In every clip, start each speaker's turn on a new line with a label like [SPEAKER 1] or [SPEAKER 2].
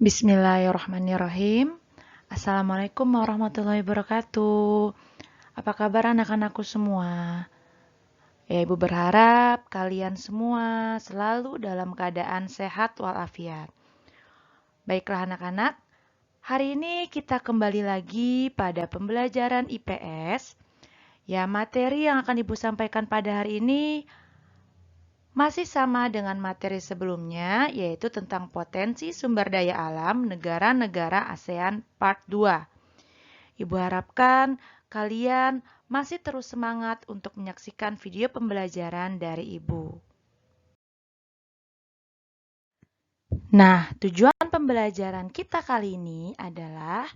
[SPEAKER 1] Bismillahirrahmanirrahim. Assalamualaikum warahmatullahi wabarakatuh. Apa kabar anak-anakku semua? Ya, Ibu berharap kalian semua selalu dalam keadaan sehat walafiat. Baiklah anak-anak, hari ini kita kembali lagi pada pembelajaran IPS. Ya, materi yang akan Ibu sampaikan pada hari ini masih sama dengan materi sebelumnya, yaitu tentang potensi sumber daya alam negara-negara ASEAN Part 2. Ibu harapkan kalian masih terus semangat untuk menyaksikan video pembelajaran dari Ibu. Nah, tujuan pembelajaran kita kali ini adalah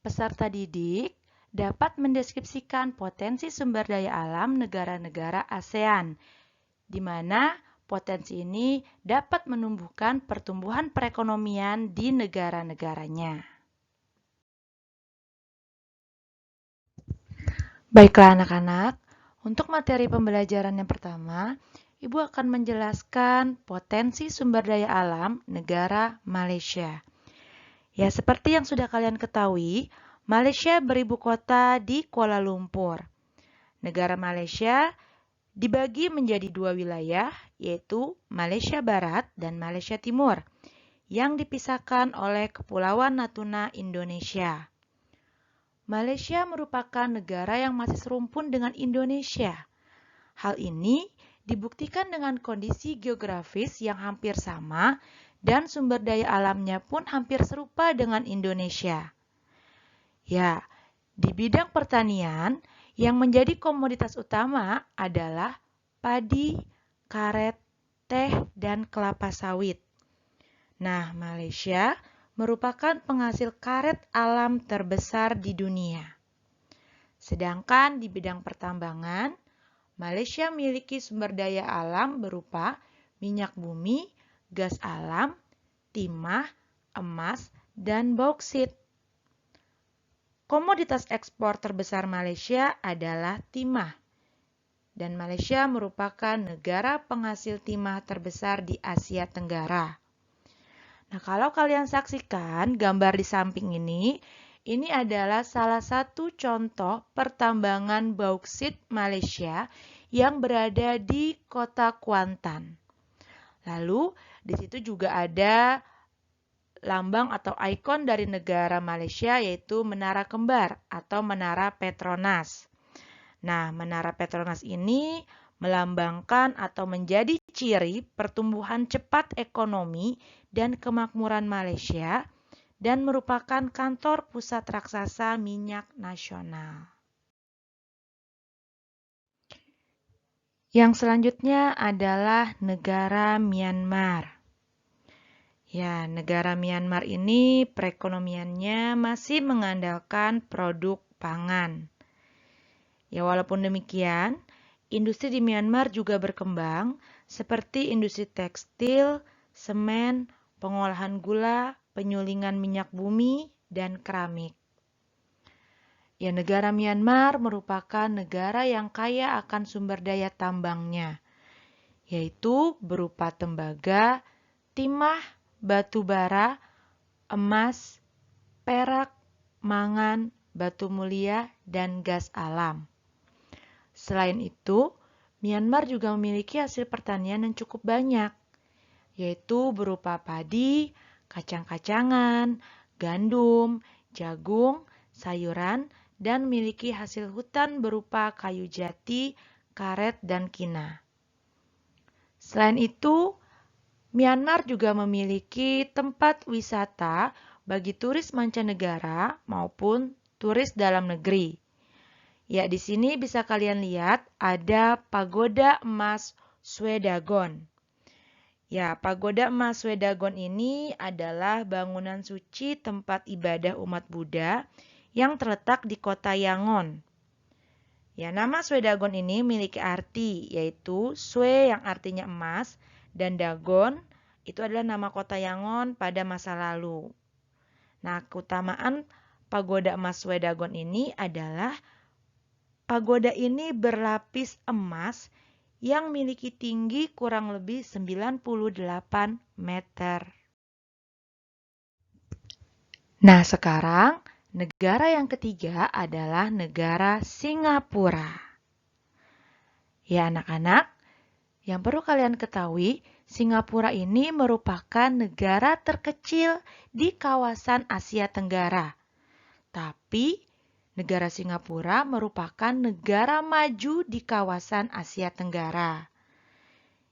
[SPEAKER 1] peserta didik dapat mendeskripsikan potensi sumber daya alam negara-negara ASEAN, di mana potensi ini dapat menumbuhkan pertumbuhan perekonomian di negara-negaranya. Baiklah anak-anak, untuk materi pembelajaran yang pertama, Ibu akan menjelaskan potensi sumber daya alam negara Malaysia. Ya, seperti yang sudah kalian ketahui, Malaysia beribu kota di Kuala Lumpur. Negara Malaysia dibagi menjadi dua wilayah, yaitu Malaysia Barat dan Malaysia Timur, yang dipisahkan oleh Kepulauan Natuna, Indonesia. Malaysia merupakan negara yang masih serumpun dengan Indonesia. Hal ini dibuktikan dengan kondisi geografis yang hampir sama dan sumber daya alamnya pun hampir serupa dengan Indonesia. Ya, di bidang pertanian, yang menjadi komoditas utama adalah padi, karet, teh, dan kelapa sawit. Nah, Malaysia merupakan penghasil karet alam terbesar di dunia. Sedangkan di bidang pertambangan, Malaysia memiliki sumber daya alam berupa minyak bumi, gas alam, timah, emas, dan bauksit. Komoditas ekspor terbesar Malaysia adalah timah, dan Malaysia merupakan negara penghasil timah terbesar di Asia Tenggara. Nah, kalau kalian saksikan gambar di samping ini adalah salah satu contoh pertambangan bauksit Malaysia yang berada di kota Kuantan. Lalu, di situ juga ada lambang atau ikon dari negara Malaysia, yaitu Menara Kembar atau Menara Petronas. Nah, Menara Petronas ini melambangkan atau menjadi ciri pertumbuhan cepat ekonomi dan kemakmuran Malaysia dan merupakan kantor pusat raksasa minyak nasional. Yang selanjutnya adalah negara Myanmar. Ya, negara Myanmar ini perekonomiannya masih mengandalkan produk pangan. Ya, walaupun demikian, industri di Myanmar juga berkembang seperti industri tekstil, semen, pengolahan gula, penyulingan minyak bumi, dan keramik. Ya, negara Myanmar merupakan negara yang kaya akan sumber daya tambangnya, yaitu berupa tembaga, timah, batu bara, emas, perak, mangan, batu mulia, dan gas alam. Selain itu, Myanmar juga memiliki hasil pertanian yang cukup banyak, yaitu berupa padi, kacang-kacangan, gandum, jagung, sayuran, dan memiliki hasil hutan berupa kayu jati, karet, dan kina. Selain itu, Myanmar juga memiliki tempat wisata bagi turis mancanegara maupun turis dalam negeri. Ya, di sini bisa kalian lihat ada Pagoda Emas Swedagon. Ya, Pagoda Emas Swedagon ini adalah bangunan suci tempat ibadah umat Buddha yang terletak di kota Yangon. Ya, nama Swedagon ini memiliki arti, yaitu Swe yang artinya emas, dan Dagon itu adalah nama kota Yangon pada masa lalu. Nah, keutamaan Pagoda Emas Swedagon ini adalah pagoda ini berlapis emas yang memiliki tinggi kurang lebih 98 meter. Nah, sekarang negara yang ketiga adalah negara Singapura. Ya, anak-anak, yang perlu kalian ketahui, Singapura ini merupakan negara terkecil di kawasan Asia Tenggara. Tapi, negara Singapura merupakan negara maju di kawasan Asia Tenggara.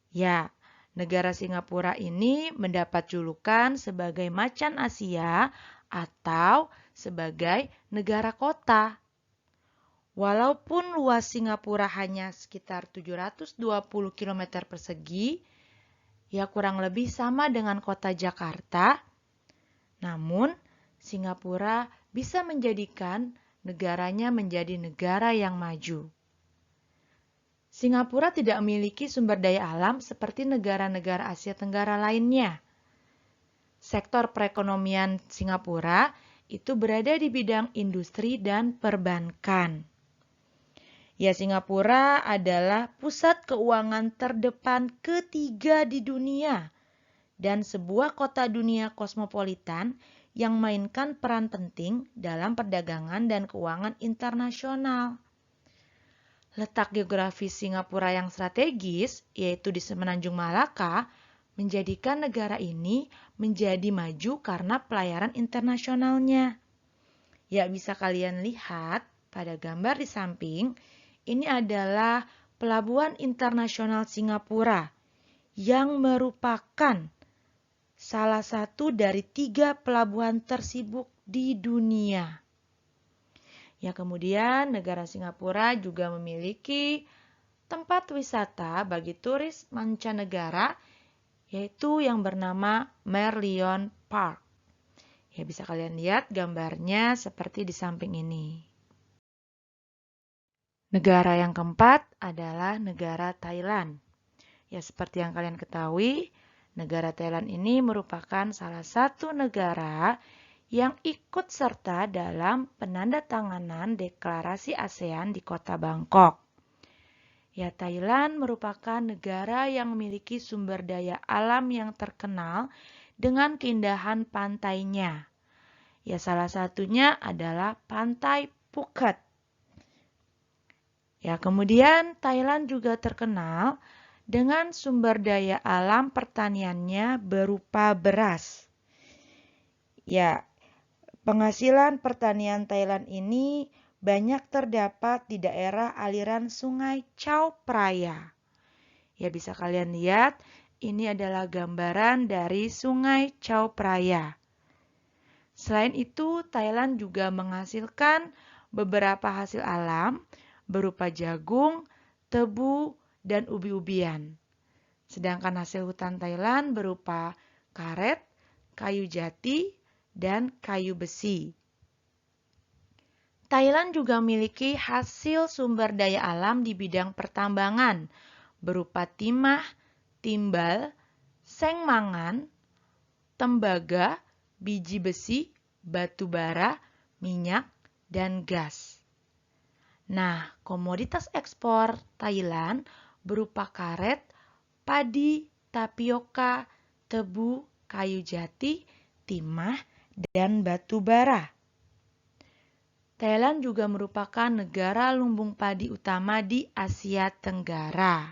[SPEAKER 1] Ya, negara Singapura ini mendapat julukan sebagai macan Asia atau sebagai negara kota. Walaupun luas Singapura hanya sekitar 720 km persegi, ya kurang lebih sama dengan kota Jakarta, namun Singapura bisa menjadikan negaranya menjadi negara yang maju. Singapura tidak memiliki sumber daya alam seperti negara-negara Asia Tenggara lainnya. Sektor perekonomian Singapura itu berada di bidang industri dan perbankan. Ya, Singapura adalah pusat keuangan terdepan ketiga di dunia dan sebuah kota dunia kosmopolitan yang mainkan peran penting dalam perdagangan dan keuangan internasional. Letak geografis Singapura yang strategis, yaitu di Semenanjung Malaka, menjadikan negara ini menjadi maju karena pelayaran internasionalnya. Ya, bisa kalian lihat pada gambar di samping, ini adalah Pelabuhan Internasional Singapura yang merupakan salah satu dari 3 pelabuhan tersibuk di dunia. Ya, kemudian negara Singapura juga memiliki tempat wisata bagi turis mancanegara, yaitu yang bernama Merlion Park. Ya, bisa kalian lihat gambarnya seperti di samping ini. Negara yang keempat adalah negara Thailand. Ya, seperti yang kalian ketahui, negara Thailand ini merupakan salah satu negara yang ikut serta dalam penandatanganan deklarasi ASEAN di kota Bangkok. Ya, Thailand merupakan negara yang memiliki sumber daya alam yang terkenal dengan keindahan pantainya. Ya, salah satunya adalah Pantai Phuket. Ya, kemudian Thailand juga terkenal dengan sumber daya alam pertaniannya berupa beras. Ya, penghasilan pertanian Thailand ini banyak terdapat di daerah aliran sungai Chao Phraya. Ya, bisa kalian lihat, ini adalah gambaran dari sungai Chao Phraya. Selain itu, Thailand juga menghasilkan beberapa hasil alam berupa jagung, tebu, dan ubi-ubian. Sedangkan hasil hutan Thailand berupa karet, kayu jati, dan kayu besi. Thailand juga memiliki hasil sumber daya alam di bidang pertambangan berupa timah, timbal, seng mangan, tembaga, biji besi, batu bara, minyak, dan gas. Nah, komoditas ekspor Thailand berupa karet, padi, tapioka, tebu, kayu jati, timah, dan batu bara. Thailand juga merupakan negara lumbung padi utama di Asia Tenggara.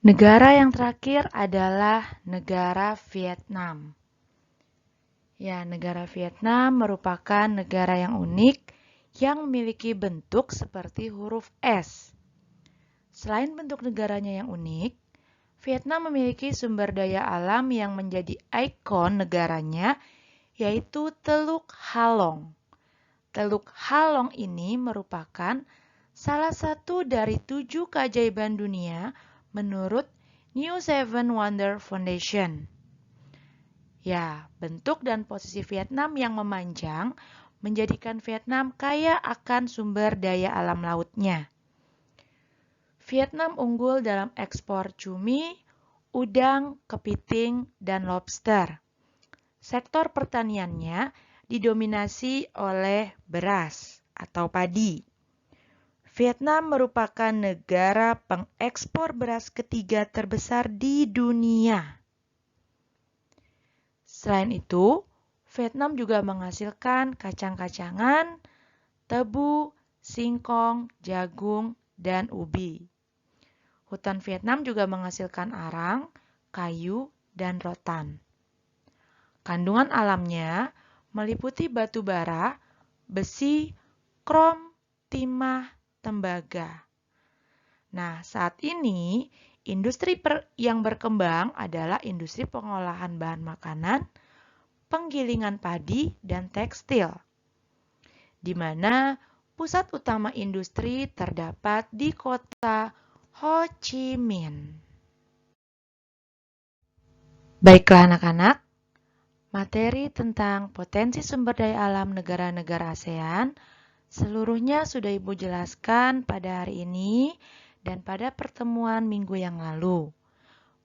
[SPEAKER 1] Negara yang terakhir adalah negara Vietnam. Ya, negara Vietnam merupakan negara yang unik yang memiliki bentuk seperti huruf S. Selain bentuk negaranya yang unik, Vietnam memiliki sumber daya alam yang menjadi ikon negaranya, yaitu Teluk Halong. Teluk Halong ini merupakan salah satu dari 7 keajaiban dunia menurut New Seven Wonder Foundation. Ya, bentuk dan posisi Vietnam yang memanjang menjadikan Vietnam kaya akan sumber daya alam lautnya. Vietnam unggul dalam ekspor cumi, udang, kepiting, dan lobster. Sektor pertaniannya didominasi oleh beras atau padi. Vietnam merupakan negara pengekspor beras ketiga terbesar di dunia. Selain itu, Vietnam juga menghasilkan kacang-kacangan, tebu, singkong, jagung, dan ubi. Hutan Vietnam juga menghasilkan arang, kayu, dan rotan. Kandungan alamnya meliputi batu bara, besi, krom, timah, tembaga. Nah, saat ini industri yang berkembang adalah industri pengolahan bahan makanan, penggilingan padi, dan tekstil, di mana pusat utama industri terdapat di kota Ho Chi Minh. Baiklah anak-anak, materi tentang potensi sumber daya alam negara-negara ASEAN seluruhnya sudah Ibu jelaskan pada hari ini dan pada pertemuan minggu yang lalu.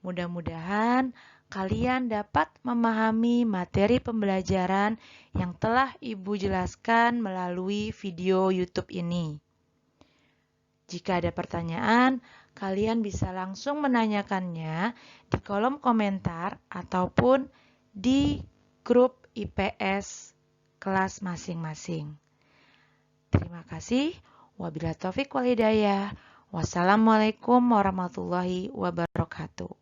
[SPEAKER 1] Mudah-mudahan kalian dapat memahami materi pembelajaran yang telah Ibu jelaskan melalui video YouTube ini. Jika ada pertanyaan, kalian bisa langsung menanyakannya di kolom komentar ataupun di grup IPS kelas masing-masing. Terima kasih. Wabillahi taufiq wal hidayah. Wassalamualaikum warahmatullahi wabarakatuh.